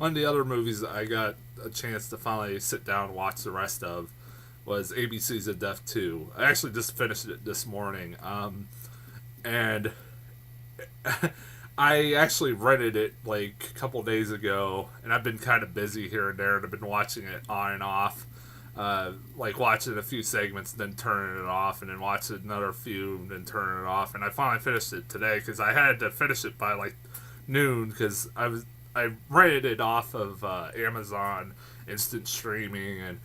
one of the other movies that I got a chance to finally sit down and watch the rest of was ABC's of Death 2. I actually just finished it this morning. And I actually rented it like a couple days ago, and I've been kind of busy here and there, and I've been watching it on and off. Like watching a few segments, then turning it off, and then watching another few, and then turning it off. And I finally finished it today because I had to finish it by like noon because I rented it off of Amazon Instant Streaming, and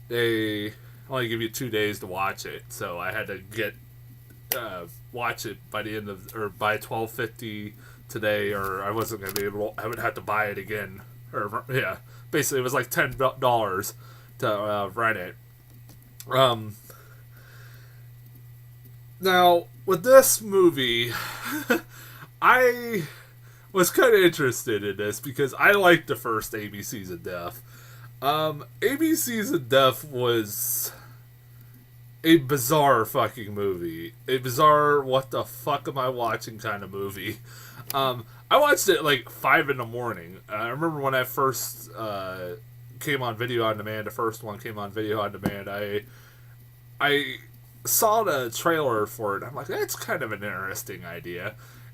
they only give you 2 days to watch it. So I had to watch it by the end of or by 12:50 today, or I wasn't gonna be able. I would have to buy it again. Or yeah, basically it was like $10 to rent it. Now with this movie, I was kind of interested in this because I liked the first ABCs of Death. ABCs of Death was a bizarre fucking movie. A bizarre, what the fuck am I watching kind of movie. I watched it like 5 in the morning. I remember when I first came on video on demand. The first one came on video on demand. I saw the trailer for it. I'm like, that's kind of an interesting idea.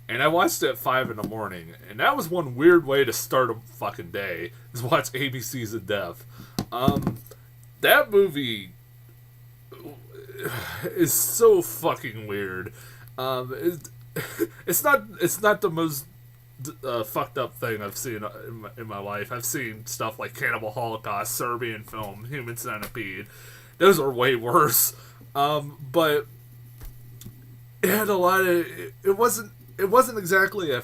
And I watched it at 5 in the morning. And that was one weird way to start a fucking day, is watch ABCs of Death. That movie is so fucking weird. It's not the most fucked up thing I've seen in my life. I've seen stuff like Cannibal Holocaust, Serbian Film, Human Centipede. Those are way worse. But it had a lot of. It wasn't exactly a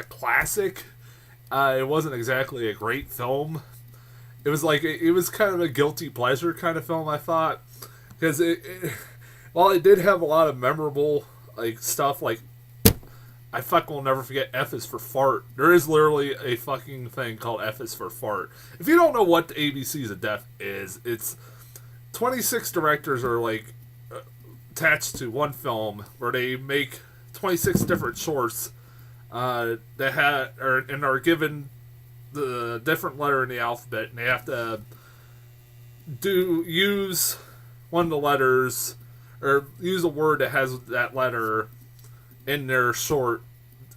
classic. It wasn't exactly a great film. It was like it was kind of a guilty pleasure kind of film, I thought, because while it did have a lot of memorable like stuff, like I fucking will never forget F is for fart. There is literally a fucking thing called F is for fart. If you don't know what the ABCs of Death is, it's 26 directors are like attached to one film where they make 26 different shorts that are given the different letter in the alphabet, and they have to use one of the letters or use a word that has that letter in their short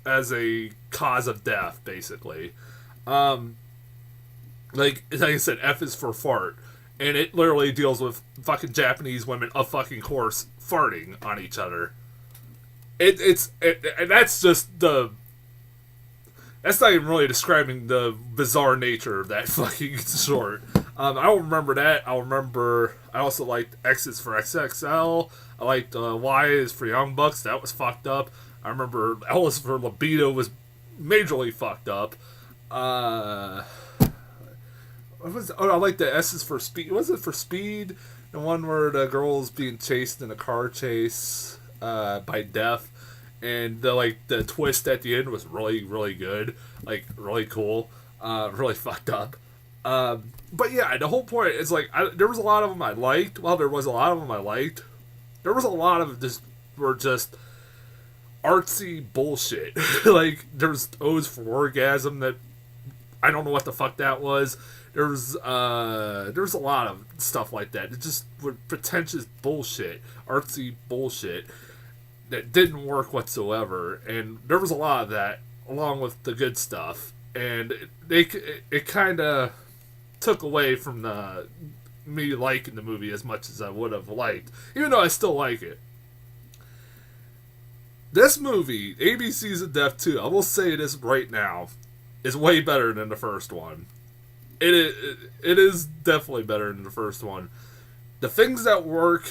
as a cause of death, basically. Like I said, F is for fart, and it literally deals with fucking Japanese women, of fucking course, farting on each other. And that's just the. That's not even really describing the bizarre nature of that fucking short. I don't remember that. I also liked X is for XXL. I liked Y is for Young Bucks. That was fucked up. I remember L is for Libido was majorly fucked up. I like the S is for Speed. Was it for Speed? The one where the girl's being chased in a car chase by death. And the twist at the end was really, really good. Like, really cool. Really fucked up. But yeah, the whole point is like, there was a lot of them I liked. Well, there was a lot of them I liked. There was a lot of them were just artsy bullshit. Like, there's O's for Orgasm that I don't know what the fuck that was. There was a lot of stuff like that. It just was pretentious bullshit, artsy bullshit that didn't work whatsoever, and there was a lot of that along with the good stuff, and it kind of took away from me liking the movie as much as I would have liked, even though I still like it. This movie, ABCs of Death 2, I will say this right now, is way better than the first one. It is definitely better than the first one. The things that work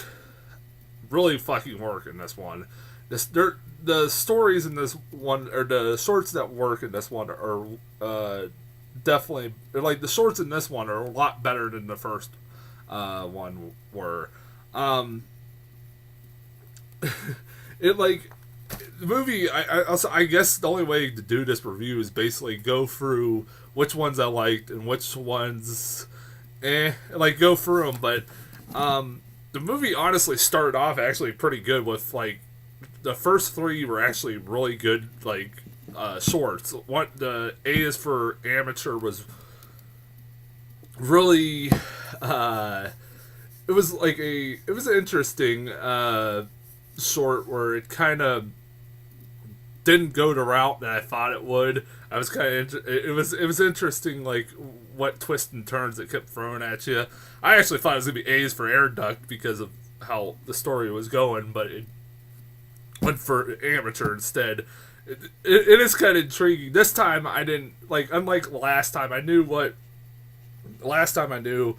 really fucking work in this one. The stories in this one, or the shorts that work in this one, are definitely, like, the shorts in this one are a lot better than the first one were. It like the movie. I guess the only way to do this review is basically go through which ones I liked and which ones, like go through them. But the movie honestly started off actually pretty good with like. The first 3 were actually really good, like shorts. What the A is for Amateur was really, it was like it was an interesting short where it kind of didn't go the route that I thought it would. I was kind of it was interesting, like what twists and turns it kept throwing at you. I actually thought it was gonna be A's for Air Duct because of how the story was going, but it went for amateur instead. It is kind of intriguing. This time I didn't like, unlike last time. I knew what last time I knew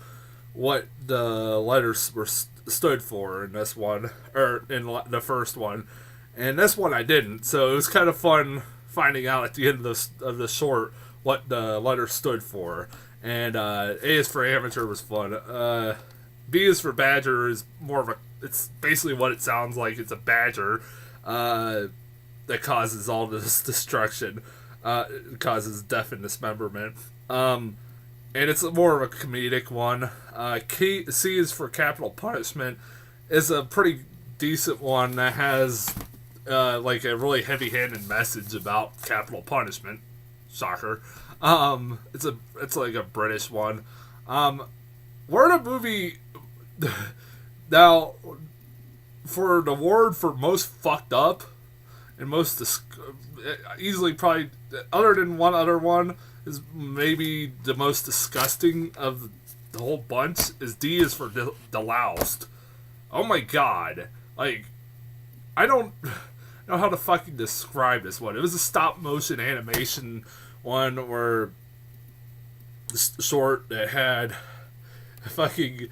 what the letters were stood for in this one, or in the first one, and this one I didn't. So it was kind of fun finding out at the end of the short what the letter stood for. And A is for amateur was fun. B is for badger is more of a. It's basically what it sounds like. It's a badger that causes all this destruction. It causes death and dismemberment. And it's more of a comedic one. C is for capital punishment. Is a pretty decent one that has like a really heavy-handed message about capital punishment. Shocker. It's like a British one. We're in a movie now for the award for most fucked up and most easily probably other than one other one is maybe the most disgusting of the whole bunch is D is for deloused. Oh my god. Like, I don't know how to fucking describe this one. It was a stop motion animation one where short that had a fucking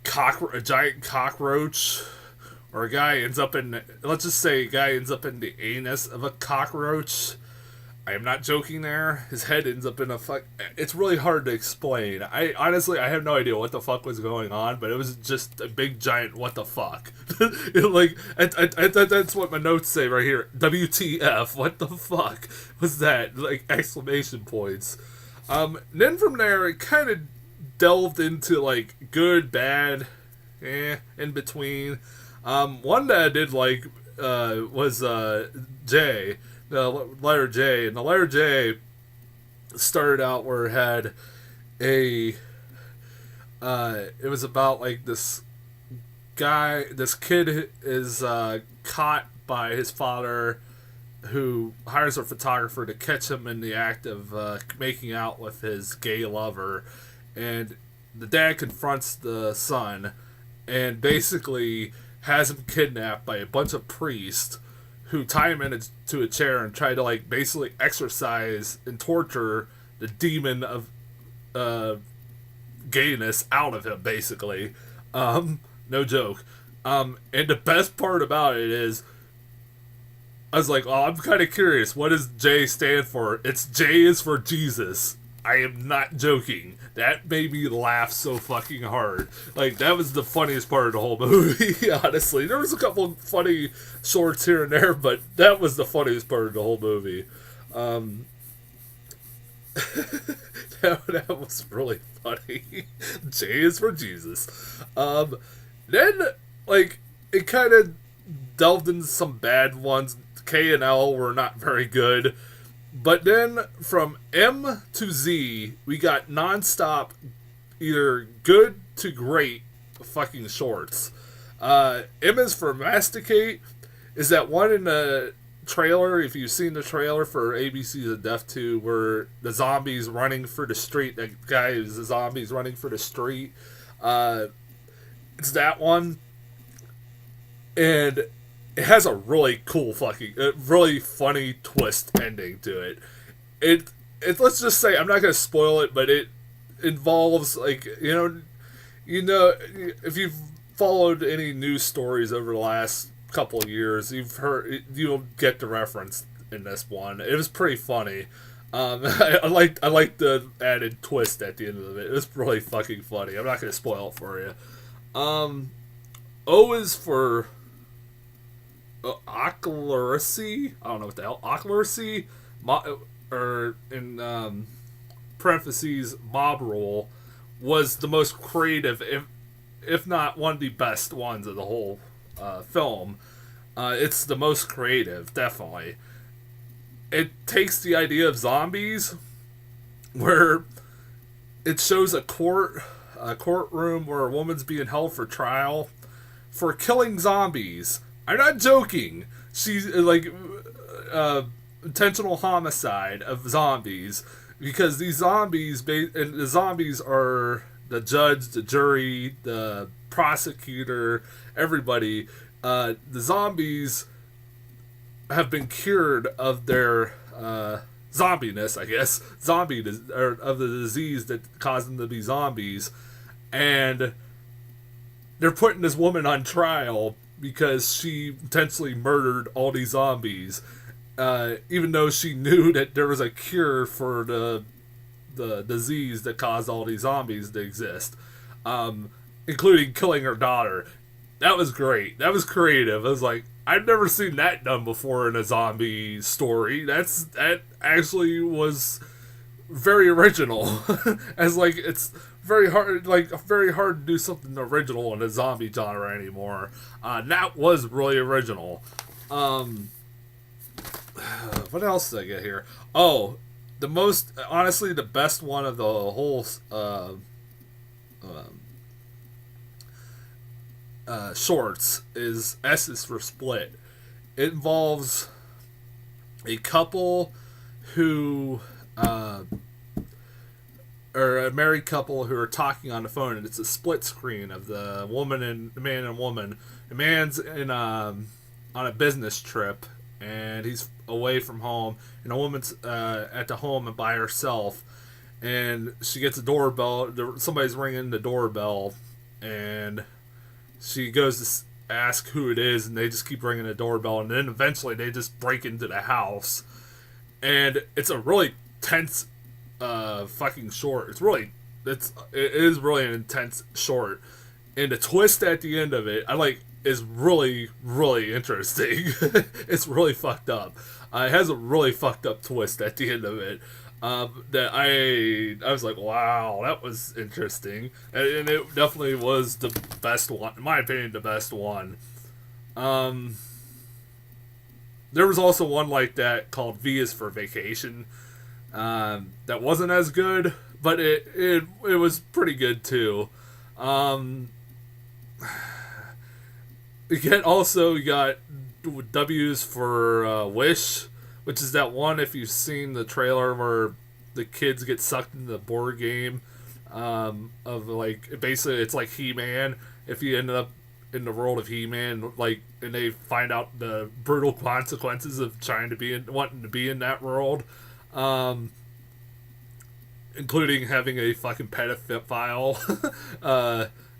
a giant cockroach, or a guy ends up in, let's just say a guy ends up in the anus of a cockroach. I am not joking there. His head ends up in a fuck. It's really hard to explain. I honestly, I have no idea what the fuck was going on, but it was just a big giant what the fuck. Like, that's what my notes say right here. WTF, what the fuck was that? Like, exclamation points. Then from there, it kind of delved into, like, good, bad, in between. One that I did like was J, the letter J, and the letter J started out where it had a it was about like this kid is caught by his father, who hires a photographer to catch him in the act of making out with his gay lover, and the dad confronts the son and basically has him kidnapped by a bunch of priests who tie him into a chair and try to, like, basically exorcise and torture the demon of gayness out of him, basically. No joke. And the best part about it is, I was like, oh, I'm kind of curious. What does J stand for? It's J is for Jesus. I am not joking. That made me laugh so fucking hard. Like, that was the funniest part of the whole movie, honestly. There was a couple of funny shorts here and there, but that was the funniest part of the whole movie. That was really funny. J is for Jesus. Then, like, it kind of delved into some bad ones. K and L were not very good. But then from M to Z, we got nonstop, either good to great fucking shorts. M is for masticate. Is that one in the trailer? If you've seen the trailer for ABC's of Death 2, where the zombies running for the street, that guy is the zombies running for the street. It's that one. And it has a really cool really funny twist ending to it. It let's just say, I'm not gonna spoil it, but it involves, like, you know, if you've followed any news stories over the last couple of years, you'll get the reference in this one. It was pretty funny. I like the added twist at the end of it. It was really fucking funny. I'm not gonna spoil it for you. O is for oculacy. I don't know what the hell oculacy, or in parentheses mob rule, was the most creative, if not one of the best ones of the whole film. It's the most creative, definitely. It takes the idea of zombies, where it shows a courtroom where a woman's being held for trial for killing zombies. I'm not joking. She's like intentional homicide of zombies because these zombies and the zombies are the judge, the jury, the prosecutor, everybody. The zombies have been cured of their zombiness, I guess, or of the disease that caused them to be zombies, and they're putting this woman on trial because she intentionally murdered all these zombies, even though she knew that there was a cure for the disease that caused all these zombies to exist, including killing her daughter. That was great. That was creative. I was like, I've never seen that done before in a zombie story. That actually was very original. As like it's very hard to do something original in the zombie genre anymore. That was really original. What else did I get here? Oh, honestly the best one of the whole shorts is S is for Split. It involves a couple who or a married couple who are talking on the phone, and it's a split screen of the woman and the man and woman. The man's in on a business trip, and he's away from home, and the woman's at the home and by herself, and she gets a doorbell. Somebody's ringing the doorbell, and she goes to ask who it is, and they just keep ringing the doorbell, and then eventually they just break into the house, and it's a really tense fucking short. It is really an intense short, and the twist at the end of it, is really, really interesting. It's really fucked up. It has a really fucked up twist at the end of it. That I was like, wow, that was interesting, and it definitely was the best one, in my opinion, the best one. There was also one like that called V is for Vacation. That wasn't as good, but it was pretty good too. We got W's for Wish, which is that one, if you've seen the trailer where the kids get sucked into the board game, of like, basically it's like He-Man. If you end up in the world of He-Man, like, and they find out the brutal consequences of wanting to be in that world, including having a fucking pedophile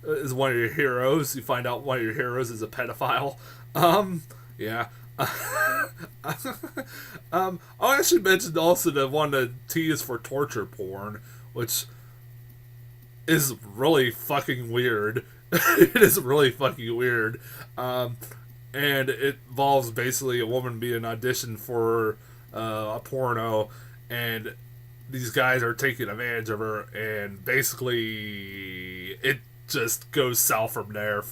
is one of your heroes. You find out one of your heroes is a pedophile. Yeah. I'll actually mention also the one that T is for torture porn, which is really fucking weird. It is really fucking weird. And it involves basically a woman being auditioned for a porno, and these guys are taking advantage of her, and basically it just goes south from there,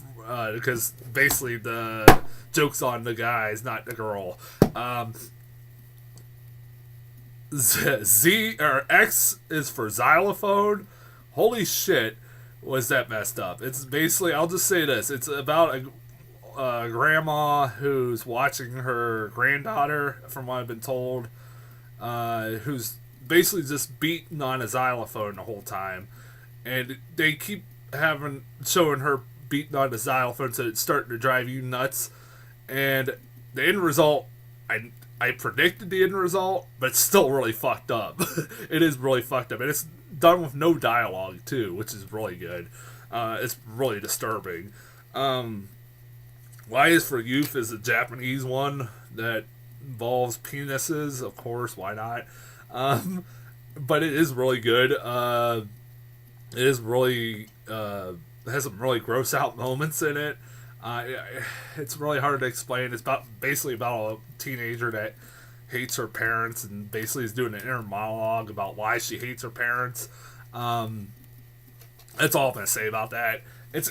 because basically the joke's on the guys, not the girl. Z or X is for xylophone. Holy shit, was that messed up? It's basically, I'll just say this: it's about a grandma who's watching her granddaughter, from what I've been told, who's basically just beating on a xylophone the whole time, and they keep showing her beating on the xylophone, so it's starting to drive you nuts. And the end result, I predicted the end result, but it's still really fucked up. It is really fucked up, and it's done with no dialogue too, which is really good. It's really disturbing. Y is for Youth is a Japanese one that involves penises, of course, why not? But it is really good. It is really it has some really gross out moments in it. It's really hard to explain. It's basically about a teenager that hates her parents, and basically is doing an inner monologue about why she hates her parents. That's all I'm gonna say about that. It's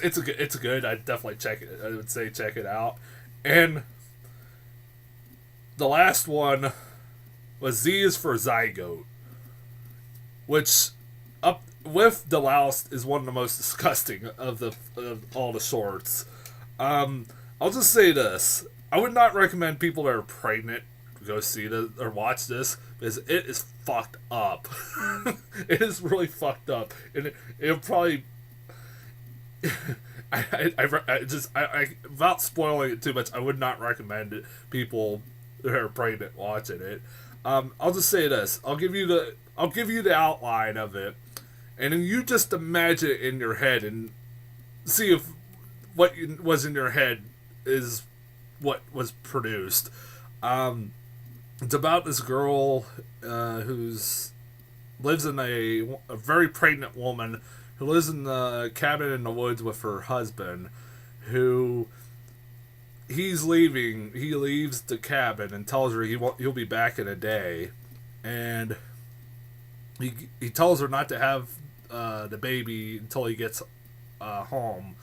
good. I'd definitely check it. I would say check it out. And the last one was Z is for Zygote, which with Deloused is one of the most disgusting of all the shorts. I'll just say this: I would not recommend people that are pregnant go see this or watch this because it is fucked up. It is really fucked up, and it'll probably. Without spoiling it too much, I would not recommend it. People that are pregnant watching it. I'll just say this: I'll give you the outline of it, and then you just imagine it in your head and see if what was in your head is what was produced. It's about this girl who's lives in a very pregnant woman who lives in the cabin in the woods with her husband, who he's leaving. He leaves the cabin and tells her he'll be back in a day, and he tells her not to have the baby until he gets home,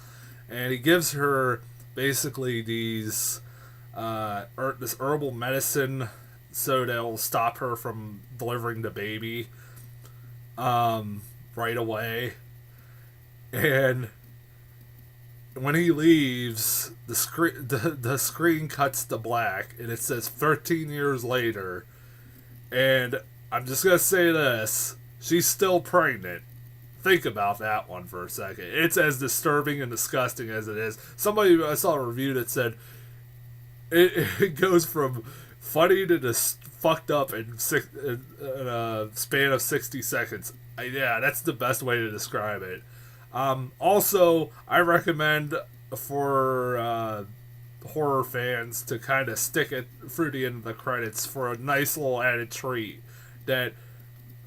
and he gives her basically this herbal medicine so that'll stop her from delivering the baby right away. And when he leaves, the screen cuts to black, and it says 13 years later. And I'm just gonna say this: she's still pregnant. Think about that one for a second. It's as disturbing and disgusting as it is. I saw a review that said it goes from funny to just fucked up in a span of 60 seconds. Yeah, that's the best way to describe it. Also, I recommend for horror fans to kind of stick it through the end of the credits for a nice little added treat. A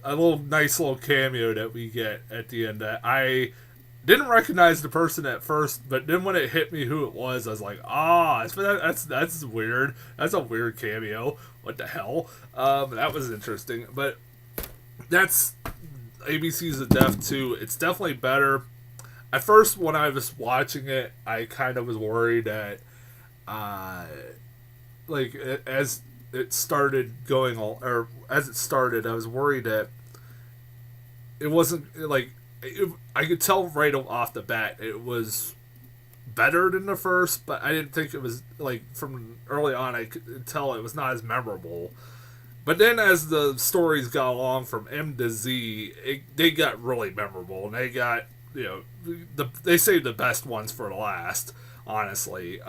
nice little cameo that we get at the end. That I didn't recognize the person at first, but then when it hit me who it was, I was like, that's weird. That's a weird cameo. What the hell? That was interesting. But that's ABC's of Death 2. It's definitely better. At first, when I was watching it, I kind of was worried that, as it started I was worried that it wasn't I could tell right off the bat it was better than the first, but I didn't think it was from early on. I could tell it was not as memorable. But then as the stories got along from M to Z, they got really memorable, and they got they saved the best ones for last. Honestly,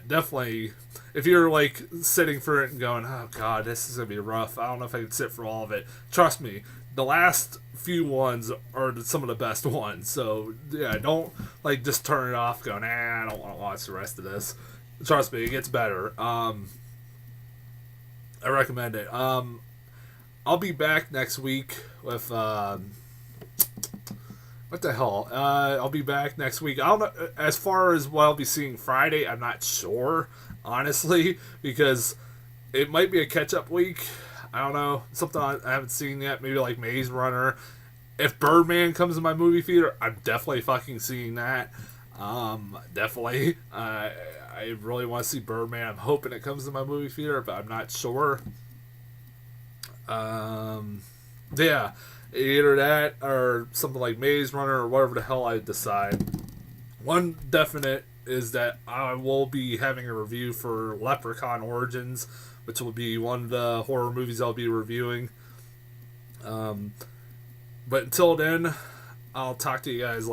definitely, if you're sitting for it and going, "Oh God, this is gonna be rough. I don't know if I can sit for all of it." Trust me, the last few ones are some of the best ones. So yeah, don't just turn it off. Going, I don't want to watch the rest of this. Trust me, it gets better. I recommend it. I'll be back next week with what the hell? I'll be back next week. I don't know. As far as what I'll be seeing Friday, I'm not sure, honestly, because it might be a catch-up week. I don't know. Something I haven't seen yet. Maybe like Maze Runner. If Birdman comes to my movie theater, I'm definitely fucking seeing that. Definitely. I really want to see Birdman. I'm hoping it comes to my movie theater, but I'm not sure. Yeah. Either that or something like Maze Runner or whatever the hell I decide. One definite is that I will be having a review for Leprechaun Origins, which will be one of the horror movies I'll be reviewing. But until then, I'll talk to you guys later.